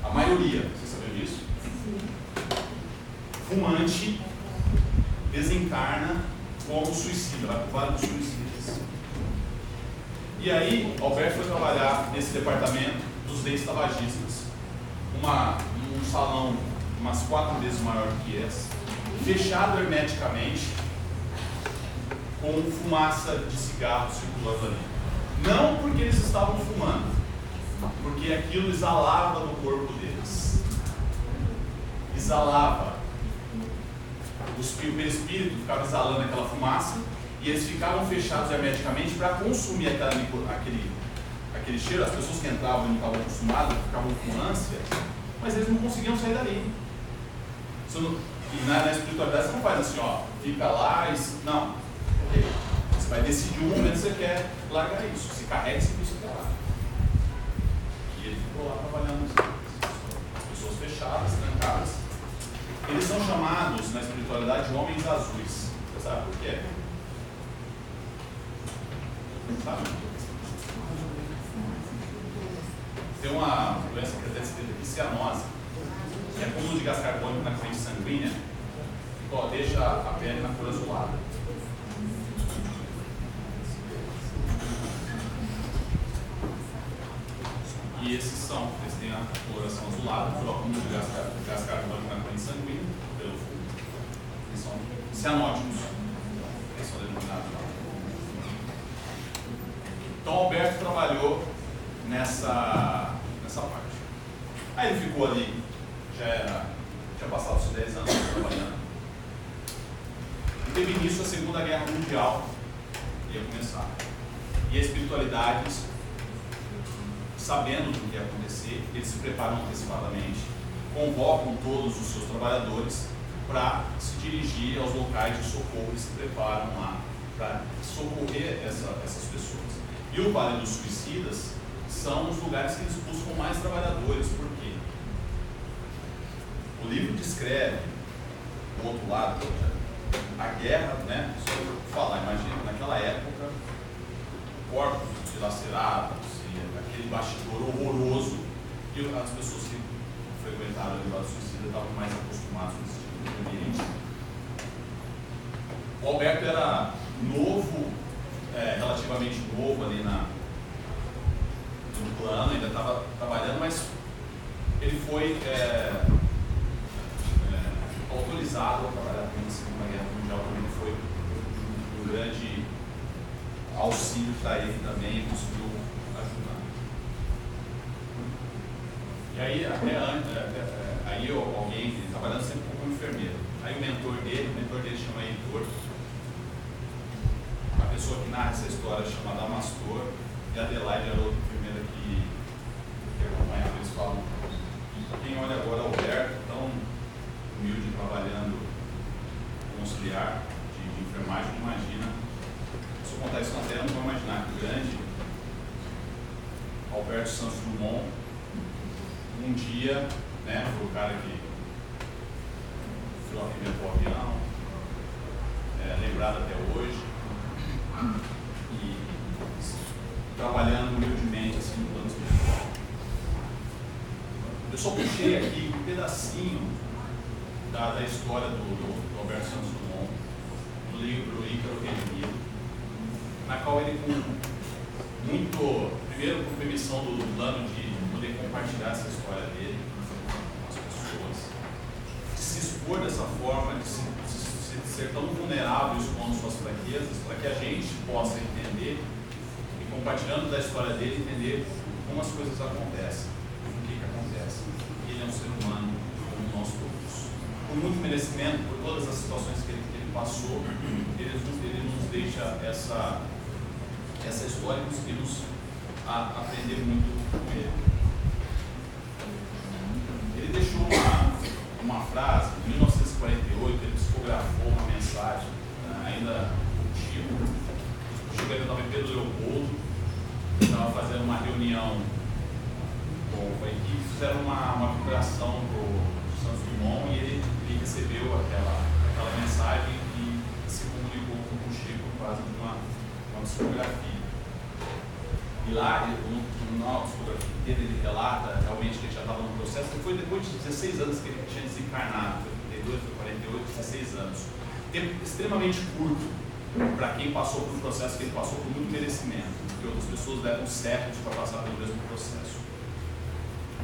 A maioria, vocês sabiam disso? Sim. Fumante desencarna como suicida, vai para o Vale dos Suicidas. E aí, Alberto foi trabalhar nesse departamento dos ex-tabagistas. Um salão umas 4 vezes maior que esse, fechado hermeticamente, com fumaça de cigarro circulando ali. Não porque eles estavam fumando, porque aquilo exalava do corpo deles. Exalava. o perispírito ficava exalando aquela fumaça e eles ficavam fechados hermeticamente para consumir aquele cheiro. As pessoas que entravam e não estavam acostumadas ficavam com ânsia, mas eles não conseguiam sair dali. E na espiritualidade você não faz assim, ó, fica lá e... Não. Você vai decidir o momento que você quer largar isso. Se carrega esse vício até lá. E ele ficou lá trabalhando. As pessoas fechadas, trancadas. Eles são chamados na espiritualidade de homens azuis. Você sabe por quê? Sabe? Tem uma doença que é descrita aqui, cianose, que é acúmulo de gás carbônico na corrente sanguínea, que deixa a pele na cor azulada. E esses eles têm a coloração azulada por acúmulo de gás carbônico na corrente sanguínea, pelo fogo. Eles são cianóticos. Eles são denominados lá. Então, Alberto trabalhou nessa parte. Aí ele ficou ali, tinha passado os 10 anos trabalhando. E teve início a Segunda Guerra Mundial, ia começar. E a espiritualidade, sabendo do que ia acontecer, eles se preparam antecipadamente, convocam todos os seus trabalhadores para se dirigir aos locais de socorro e se preparam lá para socorrer essas pessoas. E o Vale dos Suicidas são os lugares que eles buscam mais trabalhadores. Por quê? O livro descreve o outro lado, a guerra, né? Só para falar, imagina, naquela época, corpos dilacerados, aquele bastidor horroroso, e as pessoas que frequentaram o Vale dos Suicidas estavam mais acostumados com esse tipo de ambiente. O Alberto era novo, relativamente novo ali no plano, ainda estava trabalhando, mas ele foi autorizado a trabalhar na Segunda Guerra Mundial, também foi um grande auxílio para ele também, e conseguiu ajudar. E aí, aí alguém trabalhando sempre como enfermeiro. Aí o mentor dele chama Heitor. A pessoa que narra essa história chama Damastor, e a Adelaide era outra enfermeira que acompanhava. Eles falam, quem olha agora Alberto, tão humilde, trabalhando como auxiliar de enfermagem, imagina, se eu contar isso na tela, não vou imaginar que o grande Alberto Santos Dumont, um dia, né, foi o cara que arrebentou o avião, lembrado até hoje, e trabalhando humildemente assim no plano espiritual. Eu só puxei aqui um pedacinho da história do Alberto Santos Dumont, do livro Ícaro Redimido, na qual ele, primeiro com permissão do plano de poder compartilhar essa história dele com as pessoas, de se expor dessa forma, de ser tão vulnerável expondo suas fraquezas, para que a gente possa entender e, compartilhando da história dele, entender como as coisas acontecem, o que acontece. Ele é um ser humano como nós todos. Por muito merecimento, por todas as situações que ele passou, ele nos deixa essa história e conseguimos aprender muito com ele. Ele deixou uma frase, em 1948, ele psicografou uma mensagem, ainda o Chico ainda estava em Pedro Leopoldo, estava fazendo uma reunião com a equipe, fizeram uma vibração para o Santos Dumont e ele recebeu aquela mensagem e se comunicou com o Chico por causa de uma psicografia. E lá, na psicografia ele relata realmente que ele já estava no processo, e foi depois de 16 anos que ele tinha desencarnado, foi 32, foi 48, 16 anos. Tempo extremamente curto para quem passou por um processo que ele passou por muito merecimento, porque outras pessoas levam séculos para passar pelo mesmo processo.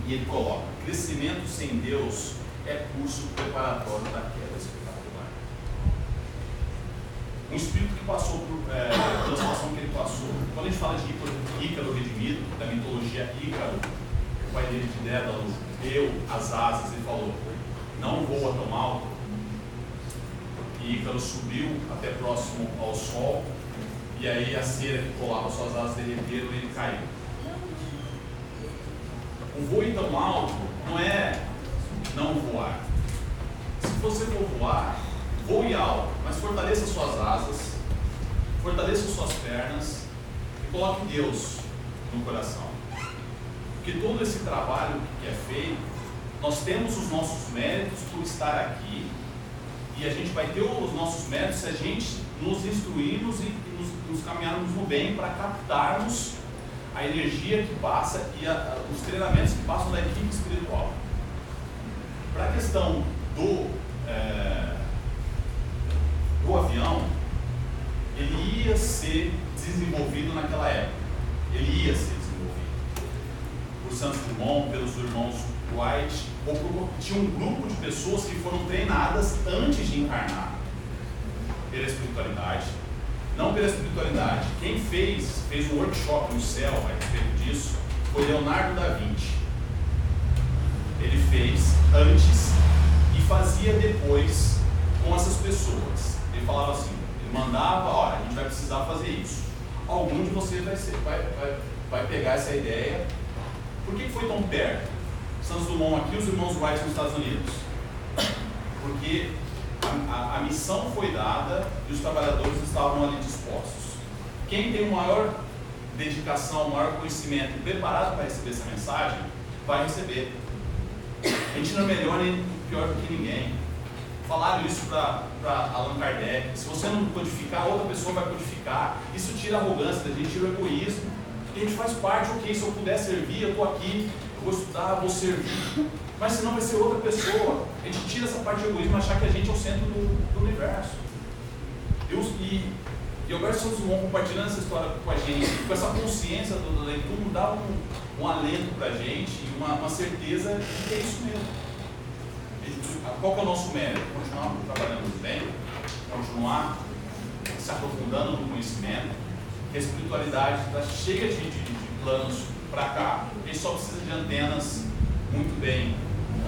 E ele coloca: crescimento sem Deus é curso preparatório da queda espetacular. Um espírito que passou pela situação que ele passou. Quando a gente fala de Ícaro redimido, da mitologia Ícaro, o pai dele de Dédalo deu as asas e falou: não voa tão alto, Ícaro subiu até próximo ao sol, e aí a cera que colava suas asas derreteram e ele caiu. Um voo tão alto não é não voar. Se você for voar, voe alto, mas fortaleça suas asas, fortaleça suas pernas e coloque Deus no coração. Porque todo esse trabalho que é feito, nós temos os nossos méritos por estar aqui, e a gente vai ter os nossos méritos se a gente nos instruirmos e nos caminharmos no bem para captarmos a energia que passa e os treinamentos que passam da equipe espiritual. Para a questão do avião, ele ia ser desenvolvido naquela época. Ele ia ser desenvolvido por Santos Dumont, pelos irmãos Wright, tinha um grupo de pessoas que foram treinadas antes de encarnar pela espiritualidade. Não pela espiritualidade. Quem fez um workshop no céu a respeito disso foi Leonardo da Vinci. Ele fez antes e fazia depois com essas pessoas. Ele falava assim, ele mandava, olha, a gente vai precisar fazer isso. Algum de vocês vai pegar essa ideia. Por que foi tão perto? Santos Dumont aqui, os irmãos Wright nos Estados Unidos. Porque a missão foi dada e os trabalhadores estavam ali dispostos. Quem tem maior dedicação, maior conhecimento, preparado para receber essa mensagem, vai receber. A gente não é melhor nem pior do que ninguém. Falaram isso para Allan Kardec. Se você não codificar, outra pessoa vai codificar. Isso tira a arrogância da gente, tira o egoísmo. Porque a gente faz parte, ok, se eu puder servir, eu estou aqui, eu vou estudar, eu vou servir. Mas senão vai ser outra pessoa. A gente tira essa parte de egoísmo e achar que a gente é o centro do universo. E eu gosto de Santos Dumont compartilhando essa história com a gente, com essa consciência do leitura, dá um alento para a gente e uma certeza de que é isso mesmo. Qual que é o nosso mérito? Continuar trabalhando bem, continuar se aprofundando no conhecimento. A espiritualidade está cheia de planos para cá. A gente só precisa de antenas muito bem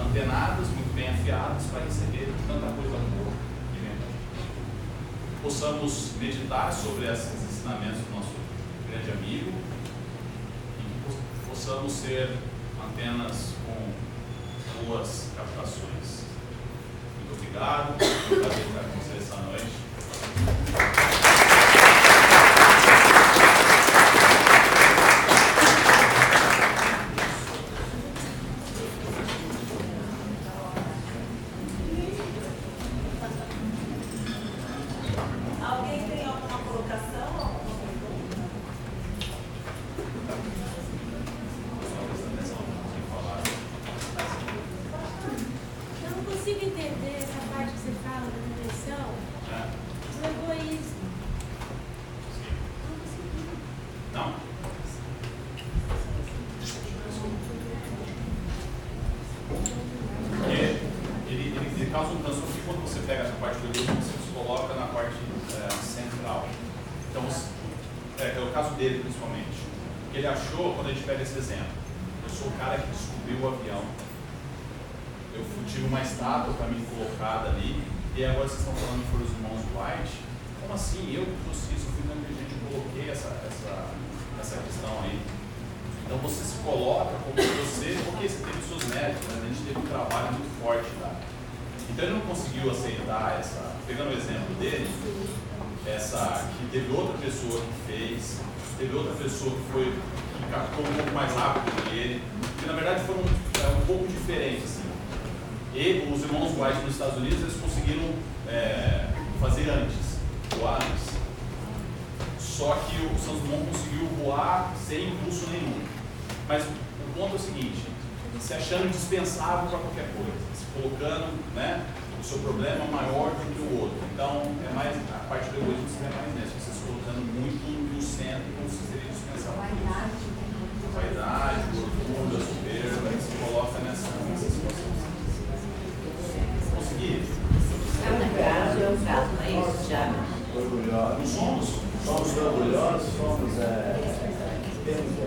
antenadas, muito bem afiadas para receber tanta coisa boa e verdade. Possamos meditar sobre esses ensinamentos do nosso grande amigo e que possamos ser antenas com boas captações. Muito obrigado. Muito prazer estar com vocês essa noite. Alguém tem alguma colocação? Alguma pergunta? Eu não consigo entender essa parte que você fala da depressão, do egoísmo. Não consigo. Não? Porque ele causa um transtorno que quando você pega essa parte do egoísmo, você se coloca na parte central. Então, é o caso dele principalmente. Ele achou, quando a gente pega esse exemplo, eu sou o cara que descobriu o avião. Eu tive uma estátua para mim colocada ali, e agora vocês estão falando que foram os irmãos Wright. Como assim? Eu que trouxe isso, eu fui negligente, eu coloquei essa questão aí. Então você se coloca como você, porque você teve seus méritos, mas a gente teve um trabalho muito forte lá. Então ele não conseguiu aceitar pegando o exemplo dele, que teve outra pessoa que fez, teve outra pessoa que captou um pouco mais rápido que ele, que na verdade foram um pouco diferentes. Assim. E os irmãos Wright nos Estados Unidos, eles conseguiram fazer antes, voar antes. Só que o Santos Dumont conseguiu voar sem impulso nenhum. Mas o ponto é o seguinte, se achando indispensável para qualquer coisa, se colocando, o seu problema maior do que o outro. Então, é mais a parte do egoísmo que você é mais nessa, você se colocando muito no centro, como se seria indispensável. A vaidade, o orgulho, a soberba, se coloca nessa situação. Consegui? É um caso, não é isso, já? Orgulhosos. Somos orgulhosos, temos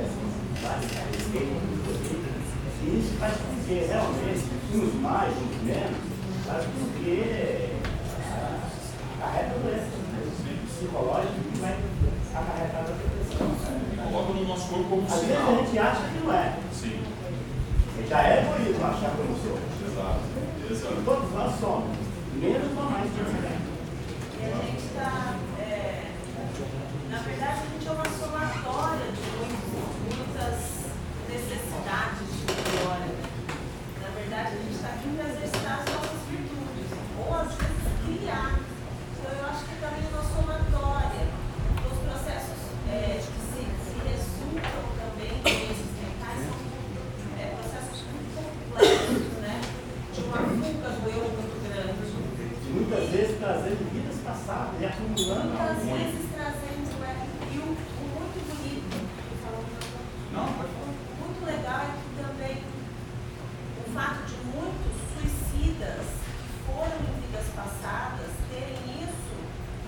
e isso faz com que realmente uns mais, uns menos, faz com que acarreta doenças psicológicas que vai acarretar a depressão. Coloca no nosso corpo como Às vezes a sinal. gente acha que não é. Sim. Já é egoísmo achar que eu não sou. Exato. Exato. Todos nós somos. Menos ou mais pensamento. E a gente está, na verdade, a gente é uma somatória de muitas necessidades de melhora. Na verdade, a gente está aqui para exercitar as nossas virtudes, ou às vezes criar. Então, eu acho que também é uma somatória dos processos que se resultam também desses mentais, são processos muito complexos, né? De uma fuga do eu muito grande. Muitas vezes trazendo vidas passadas e acumulando. Muitas vezes trazendo, e o muito bonito, Não, pode falar. muito legal é que também o fato de muitos suicidas que foram em vidas passadas terem isso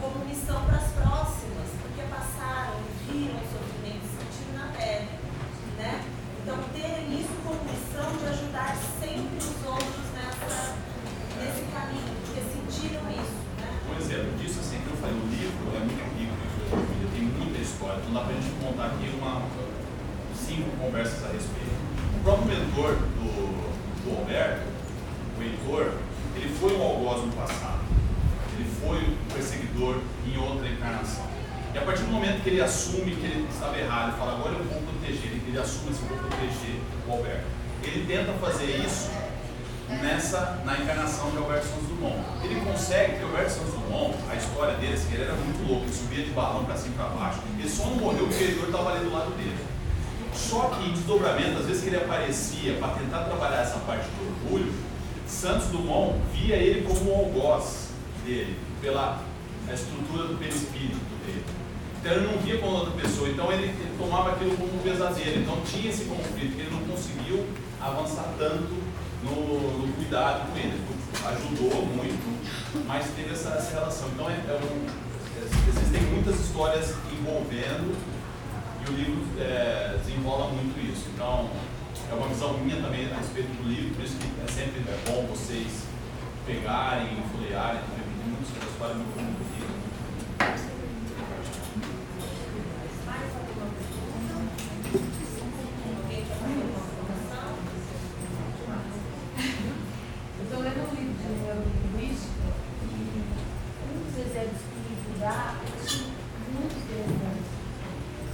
como missão para as próximas, porque passaram, viram o sofrimento, sentiram na pele, né? Então terem isso como missão de ajudar sempre os outros nesse caminho, porque sentiram isso, né? Um exemplo disso, assim, que eu falei, o livro é muito rico em filosofia, tem muita história, então dá pra gente montar aqui 5 conversas a respeito. O próprio mentor do Alberto, o Heitor, ele foi um algoz no passado, ele foi um perseguidor em outra encarnação. E a partir do momento que ele assume que ele estava errado, ele fala, agora eu vou proteger, ele assume assim, vou proteger o Alberto. Ele tenta fazer isso na encarnação de Alberto Santos Dumont. Ele consegue, porque Alberto Santos Dumont, a história dele, assim, ele era muito louco, ele subia de balão para cima e para baixo, ele só não morreu porque o Heitor estava ali do lado dele. Só que em desdobramento, às vezes que ele aparecia para tentar trabalhar essa parte do orgulho, Santos Dumont via ele como um algoz dele, pela estrutura do perispírito dele. Então ele não via como outra pessoa, então ele tomava aquilo como um pesadelo. Então tinha esse conflito, que ele não conseguiu avançar tanto no cuidado com ele. Ajudou muito, mas teve essa relação. Então existem muitas histórias envolvendo e o livro desenrola muito isso. Então é uma visão minha também a respeito do livro, por isso que é sempre bom vocês pegarem, folhearem, tem muitas histórias muito livro. Estou lendo um livro de neurolinguística e um dos exemplos que o livro dá é muito interessante.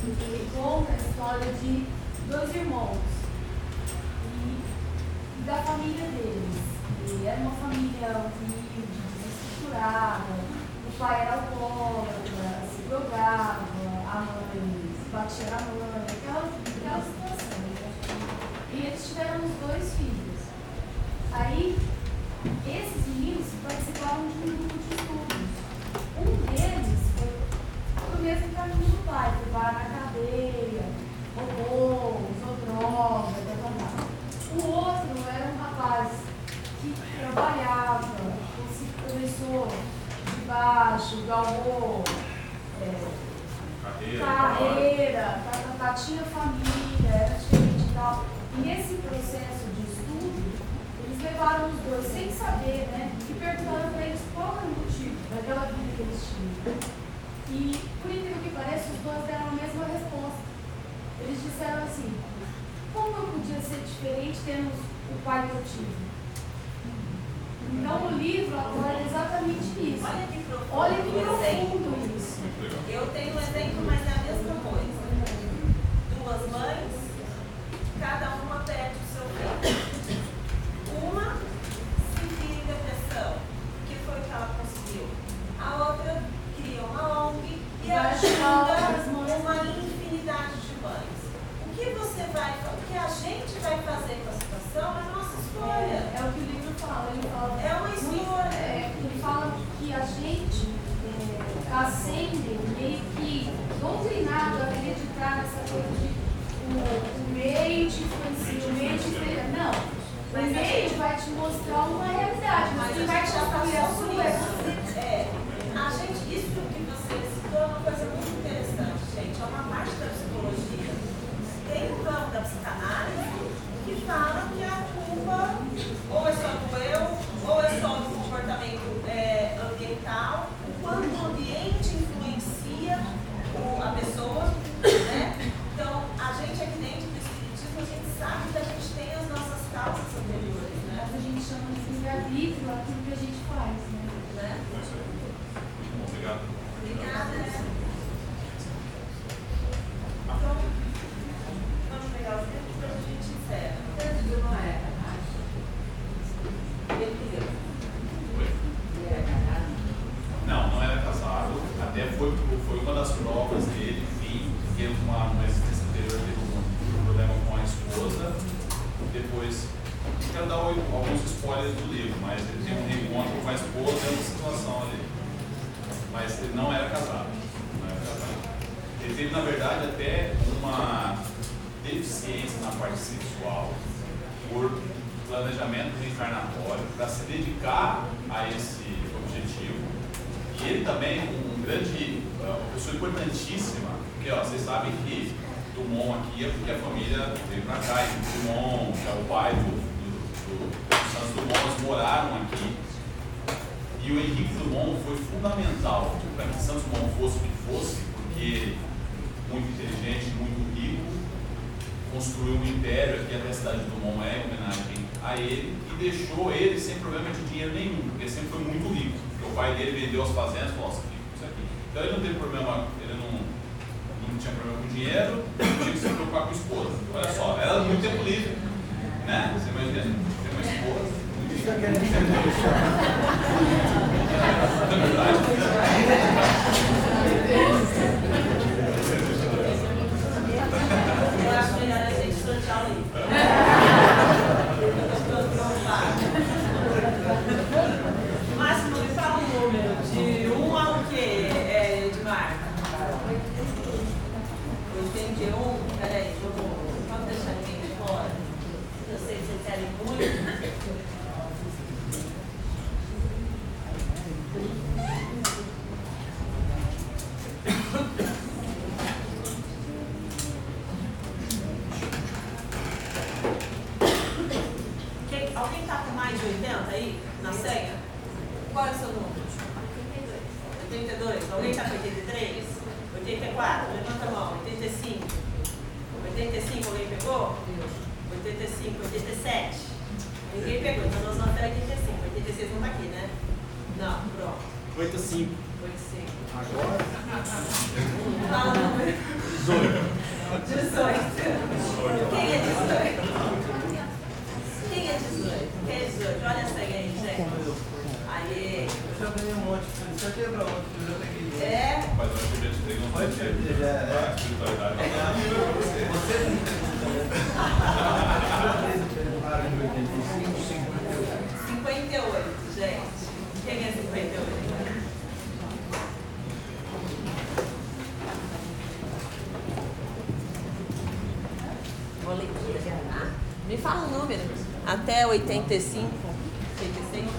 Ele conta a história de 2 irmãos e da família deles. E era uma família humilde, desestruturada, o pai era alcoólatra, se drogava, a mãe batia na mãe, aquela situação. E eles tiveram os 2 filhos. Aí, esses meninos participavam de um grupo de estudos. Um deles foi o mesmo caminho do pai, foi parar na cadeia, roubou, usou droga, blá. O outro era um rapaz que trabalhava, começou de baixo, galgou carreira, tinha família, era diferente e tal. E nesse processo de estudo, eles levaram os 2 sem saber, né? E perguntaram para eles qual era o motivo daquela vida que eles tinham. E, por incrível que pareça, os 2 deram a mesma resposta. Eles disseram assim: como eu podia ser diferente tendo o pai que eu tive? Então, o livro aborda exatamente isso. Olha que profundo isso. Eu tenho um exemplo, mas é a mesma coisa. 2 mães, cada uma perde o seu filho. Uma se vira em depressão, que foi o que ela conseguiu. A outra cria uma ONG e ajuda uma infinidade de mães. O que a gente vai fazer com a situação é a nossa escolha. É o que o livro fala. Ele fala É uma escolha. Ele fala que a gente ascende meio que doutrinado a acreditar nessa coisa de o meio te influencia, o meio te influencia. Não, o meio vai te mostrar uma realidade, mas quem vai te construir a sua isso que você citou é uma coisa muito interessante, gente. É uma parte da psicologia. Tem um campo da psicanálise que fala que a culpa ou é só do eu, ou é só do comportamento ambiental. O quanto Obrigado. Obrigada. Então, vamos pegar os livros para a gente encerra. Tanto de Noé. Ele que deu. Oi? Ele era casado. Não era casado. Até foi uma das provas dele, enfim, que teve uma existência anterior, teve um problema com a esposa. Depois, não quero dar alguns spoilers do livro, mas ele teve um reencontro com a esposa e uma situação ali. Mas ele não era casado. Ele teve, na verdade, até uma deficiência na parte sexual por planejamento reencarnatório para se dedicar a esse objetivo. E ele também, uma pessoa importantíssima, porque vocês sabem que Dumont aqui é porque a família veio para cá, e Dumont, que é o pai do Santos Dumont, eles moraram aqui. E o Henrique Dumont foi fundamental para que Santos Dumont fosse o que fosse, porque muito inteligente, muito rico, construiu um império aqui, até a cidade de Dumont é em homenagem a ele, e deixou ele sem problema de dinheiro nenhum, porque ele sempre foi muito rico. Porque o pai dele vendeu as fazendas e falou, isso aqui. Então ele não teve problema, ele não tinha problema com dinheiro, não tinha que se preocupar com a esposa. Olha só, era muito tempo livre, né? Você imagina, tem uma esposa. Isso aqui é verdade. Eu acho melhor a gente sortear o livro. Eu estou preocupada. Máximo, me fala um número de 1 ao quê, Edmar? 81? Peraí, vamos deixar ninguém de fora. Eu sei que vocês querem muito. Alguém está com mais de 80 aí na senha? Qual é o seu número? 82. Alguém está com 83? 84? Levanta a mão. 85? 85 alguém pegou? 85, 87? Ninguém pegou, então nós vamos até 85. 86 não está aqui, né? Não, pronto. 85. 85. Agora? Fala o número. 18. Quem é 18? Quem é 18? Quem é 18? Olha essa aí, gente. Aê. Eu já ganhei um monte, só quebra outro que eu já peguei. É? Mas eu acho que a gente tem um Pode perder, já é. espiritualidade. Você para em 85, 58, gente. Quem é 58? Vou ler tudo, tá? Me fala um número. Até 85, 86.